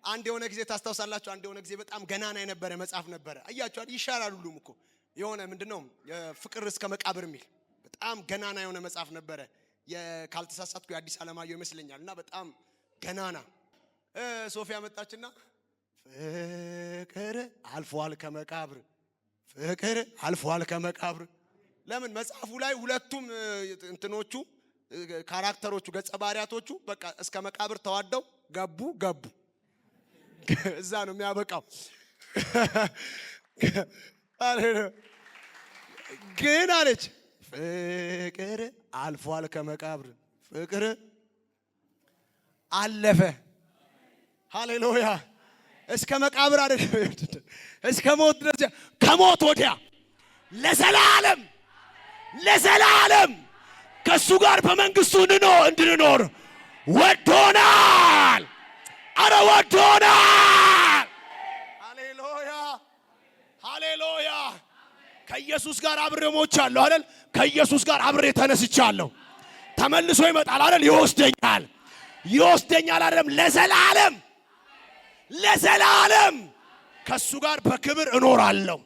አንድ የሆነ ጊዜ ታስታውሳላችሁ አንድ የሆነ ጊዜ በጣም ገናና የነበረ መጽሐፍ ነበረ አያችሁ ይሻላል ሁሉም እኮ የሆነ ምንድነው ፍቅር እስከ መቃብር የሚል በጣም ገናና የሆነ መጽሐፍ ነበረ የካልተሳሳትኩ የአዲስ ዓለማየሁ ይመስለኛልና በጣም ገናና ሶፊያ መጣችና ፍቅር አልፏል ከመቃብር ፍቅር አልፏል ከመቃብር ለምን መጽሐፉ ላይ ሁለቱም እንትኖቹ ካራክተሮቹ ገጸ ባህሪያቶቹ በቃ እስከ መቃብር ተዋደው ገቡ እዛ ነው የሚያበቃው ግን አለች ፍቅር አልፏል ከመቃብር ፍቅር አለፈ ሃሌሉያ እስከ መቃብር አይደለም እስከ ሞት ድረስ ከሞት ወዲያ ለዘላለም ከሱ ጋር በመንግስቱ እንድንኖር ወዶናል አረ ወዶናል ሃሌሉያ ከኢየሱስ ጋር አብሬ ሞቻለሁ አይደል ከኢየሱስ ጋር አብሬ ተነስቻለሁ ተመልሶ ይመጣል አይደል ይወስደኛል አይደለም ለዘላለም ከሱ ጋር በክብር እኖራለሁ